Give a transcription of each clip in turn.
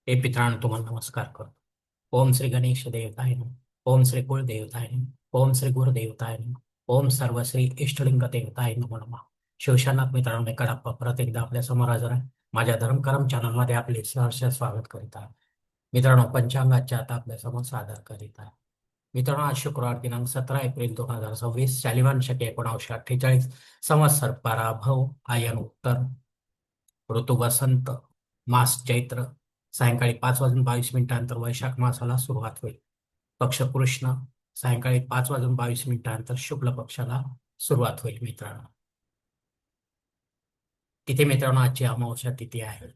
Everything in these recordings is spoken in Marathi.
हे पितरांनो तुम्हाला नमस्कार करतो. ओम श्री गणेश देवताय नमः. ओम श्री कुळ देवताय नमः. ओम श्री गुरु देवताय नमः. ओम सर्व श्री इष्टलिंग देवताय नमो नमः. शिवशानात मित्रांनो मी कडाप्पा परत एकदा आपल्या समोर हजर आहे. माझ्या धर्मकरम चॅनलमध्ये आपले सहर्ष स्वागत करीत आहे. मित्रांनो पंचांगाच्या आता आपल्या समोर सादर करीत आहे. मित्रांनो आज शुक्रवार दिनांक 17 एप्रिल 2026 शालिवान शके 1948 संवत्सर पराभव आयन उत्तर ऋतू वसंत मास चैत्र सायंकाळी 5 वाजून 22 मिनिटांनंतर वैशाख मासाला सुरुवात होईल. पक्ष कृष्ण सायंकाळी 5 वाजून 22 मिनिटांनंतर शुक्ल पक्षाला सुरुवात होईल. मित्रांनो तिथे मित्रांनो आजची अमावस्या तिथी आहे.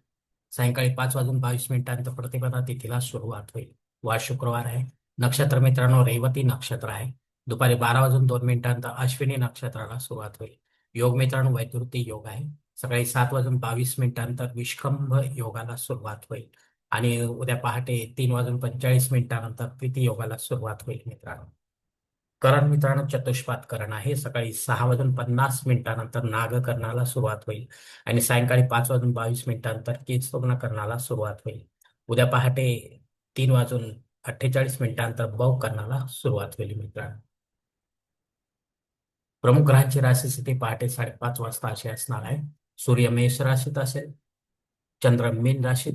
सायंकाळी 5 वाजून 22 मिनिटांनंतर प्रतिपदा तिथीला सुरुवात होईल. वार शुक्रवार आहे. नक्षत्र मित्रांनो रेवती नक्षत्र आहे. दुपारी 12 वाजून 2 मिनिटांनंतर अश्विनी नक्षत्राला सुरुवात होईल. योग मित्रांनो वैद्युती योग आहे. सकाळी 7 वाजून 22 मिनिटांनंतर विष्कंभ योगाला सुरुवात होईल आणि उद्या पहाटे 3 वाजून 45 मिनिटांनंतर प्रीती योगाला सुरुवात होईल. मित्रांनो करण मित्रांनो चतुष्पाद करण आहे. सकाळी 6 वाजून 50 मिनिटांनंतर नागकर्णाला सुरुवात होईल आणि सायंकाळी 5 वाजून 22 मिनिटांनंतर केशवर्ण कर्णाला सुरुवात होईल. उद्या पहाटे 3 वाजून 48 मिनिटांनंतर बौ कर्णाला सुरुवात होईल. मित्रांनो प्रमुख ग्रहांची राशी स्थिती पहाटे 5:30 वाजता अशी असणार आहे. सूर्य मेष राशीत असेल, चंद्र मीन राशीत,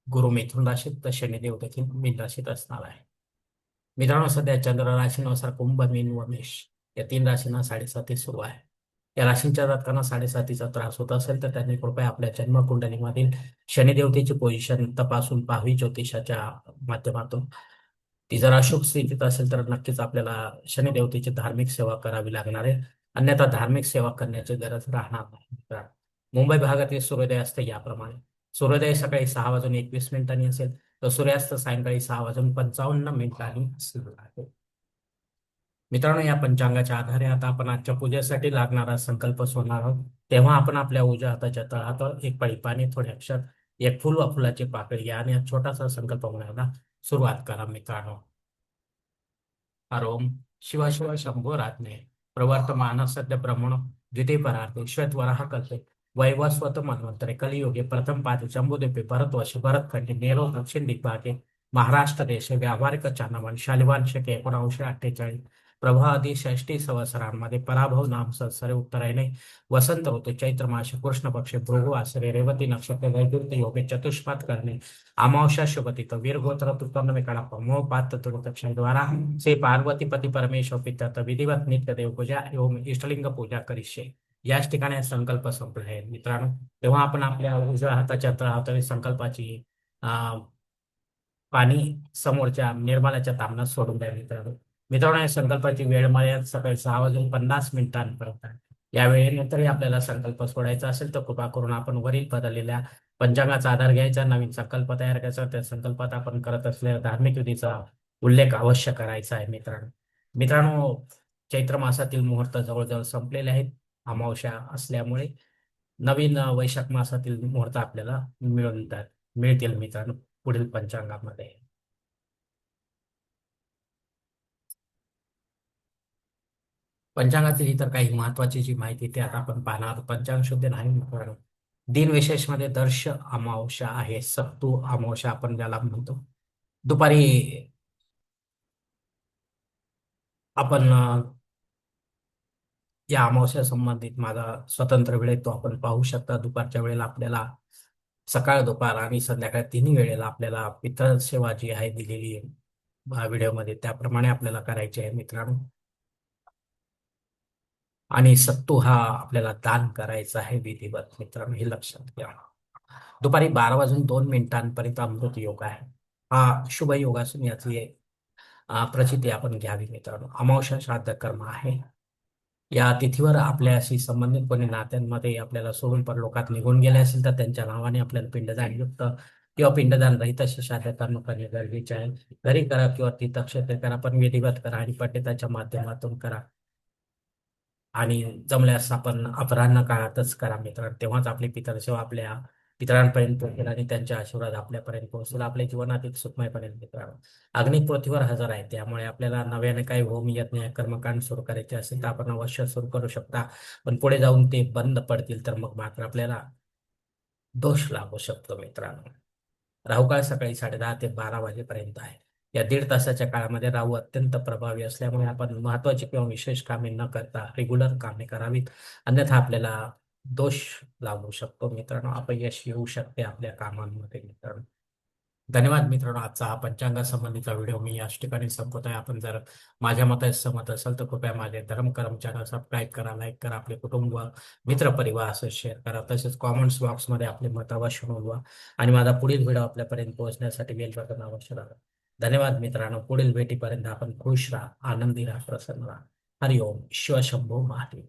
गुरु मिथुन राशीत तर शनिदेव देखील मीन राशीत असणार आहे. मित्रांनो सध्या चंद्र राशीनुसार कुंभ मीन व मेष या 3 राशींना साडेसाती सुरू आहे. या राशींच्या जातकांना साडेसातीचा त्रास होत असेल तर त्यांनी कृपया आपल्या जन्मकुंडलीमधील शनिदेवतेची पोझिशन तपासून पाहावी ज्योतिषाच्या माध्यमातून. ती जर अशुभ स्थितीत असेल तर नक्कीच आपल्याला शनिदेवतेची धार्मिक सेवा करावी लागणार आहे. अन्यथा धार्मिक सेवा करण्याची गरज राहणार नाही. मित्रांनो, मुंबई भागातील सूर्योदय असते याप्रमाणे. सूर्योदय सकाळी 6 वाजून 21 मिनिटांनी असेल तर सूर्यास्त सायंकाळी 6 वाजून 55 मिनिटांनी सुरू आहे. मित्रांनो या पंचांगाच्या आधारे आता आपण आजच्या पूजेसाठी लागणारा संकल्प सोडणार आहोत. तेव्हा आपण आपल्या उजव्या हाताच्या तळहातावर एक पळी पाणी, थोडे अक्षर, एक फुल व फुलाची पाकळी घ्या आणि एक छोटासा संकल्प म्हणायला सुरुवात करा. मित्रांनो हरोम शिव शिव शंभोरात्मे प्रवर्तमान सद्य ब्रह्मण द्वितीय परार्थे श्वेतवराह कल्पे वैवस्वत मन्वंतरे कलियुगे प्रथम पादे जम्बूद्वीपे भरतवर्षे भरतखंडे नेरो दक्षिण दिग्भागे महाराष्ट्र देशे व्यावहारिक चांद्रमान शालिवान शके 1948 प्रभादी षष्टी संवत्सरांमध्ये पराभव नाम संवत्सरे उत्तरायणे वसंत ऋतू चैत्र मास कृष्ण पक्ष भृगु आसरे रेवती नक्षत्र वैद्युत योगे चतुष्पाद करणे अमावस्या शुभतिथ वीरगोत्र तुतर्ण में कड़ाप मोह पात तत्व द्वारा श्री पार्वती पती परमेश्वर पिता विधिवत नित्य देव पूजा एवं इष्टलिंग पूजा करिष्ये. याच ठिकाणी संकल्प संपला आहे. मित्रांनो तेव्हा आपण आपल्या उजव्या हाताच्या तळहातावर संकल्पाची पाणी समोरच्या निर्मलाच्या तामणात सोडून द्या. मित्रांनो या संकल्पाची वेळ मर्यादा सकाळी 6 वाजून 50 मिनिटांपर्यंत आहे. या वेळेनंतरही आपल्याला संकल्प सोडायचा असेल तर कृपा करून आपण वरील बदललेल्या पंचांगाचा आधार घ्यायचा, नवीन संकल्प तयार करायचा. त्या संकल्पात आपण करत असलेल्या धार्मिक विधीचा उल्लेख अवश्य करायचा आहे. मित्रांनो मित्रांनो चैत्र मासातील मुहूर्त जवळजवळ संपलेले आहेत. अमावस्या असल्यामुळे नवीन वैशाख मासातील मुहूर्त आपल्याला मिळतील. मित्रांनो पुढील पंचांगामध्ये पंचांगातील इतर काही महत्वाची जी माहिती ते आता आपण पाहणार. पंचांग शुद्ध नाही मित्रांनो. दिन विशेष मध्ये दर्श अमावस्या आहे. सत्तू अमावस्या आपण ज्याला म्हणतो. दुपारी आपण या अमावस्या संबंधित माझा स्वतंत्र वेळ आहे तो आपण पाहू शकता. दुपारच्या वेळेला आपल्याला सकाळ दुपार आणि संध्याकाळ तिन्ही वेळेला आपल्याला पितळ सेवा जी आहे दिलेली व्हिडिओमध्ये त्याप्रमाणे आपल्याला करायची आहे. मित्रांनो आणि सत्तू हा आपल्याला दान करायचा आहे विधिवत. मित्रांनो हे लक्षात घ्या. दुपारी 12 वाजून 2 मिनिटांपर्यंत अमृत योग आहे. हा शुभ योग असून याची प्रचिती आपण घ्यावी. मित्रांनो अमावस्या श्राद्ध कर्म आहे. या तिथीवर आपल्याशी संबंधित कोणी नात्यांमध्ये आपल्याला सोडून परलोकात निघून गेले असेल तर त्यांच्या नावाने आपल्याला पिंडदान युक्त किंवा पिंडदान रहित असे श्राद्ध कर्म करणे गरजेचे आहे. घरी करा किंवा तीर्थक्षेत्र करा पण विधिवत करा आणि पंडिताच्या माध्यमातून करा आणि जमल्यास आपण अपराह्न काळातच करा. मित्रांनो तेव्हाच आपली पितरसेवा आपल्या पितरांपर्यंत पोहोचेल आणि त्यांच्या आशीर्वाद आपल्यापर्यंत पोहोचेल. आपल्या जीवनात एक सुखमय बनेल. मित्रांनो अग्नी पृथ्वीवर हजर आहे त्यामुळे आपल्याला नव्याने काही होम यज्ञ कर्मकांड सुरू करायचे असेल तर आपण अवश्य सुरू करू शकता. पण पुढे जाऊन ते बंद पडतील तर मग मात्र आपल्याला दोष लागू शकतो. मित्रांनो राहू काळ सकाळी 10:30 ते 12 वाजेपर्यंत आहे. या 1.5 तासाच्या काळामध्ये राहू अत्यंत प्रभावी असल्यामुळे आपण महत्वाची किंवा विशेष कामे न करता रेग्युलर कामे करावीत. अन्यथा आपल्याला दोष लागू शकतो मित्रांनो, अपयश येऊ शकते आपल्या कामांमध्ये मित्रांनो. धन्यवाद मित्रांनो. आजचा हा पंचांगासंबंधीचा व्हिडिओ मी याच ठिकाणी संपवत आहे. आपण जर माझ्या मताशी सहमत असाल तर कृपया माझे धर्मकरम चॅनल सबस्क्राईब करा, लाईक करा, आपले कुटुंब, मित्रपरिवार असं शेअर करा. तसेच कॉमेंट्स बॉक्समध्ये आपले मत अवश्य नोंदवा आणि माझा पुढील व्हिडिओ आपल्यापर्यंत पोहोचण्यासाठी बेल बटन अवश्य दाबा. धन्यवाद मित्रांनो. पुढील भेटीपर्यंत आपण खुश राहा, आनंदी राहा, प्रसन्न राहा. हरिओम. शिवशंभो महादेव.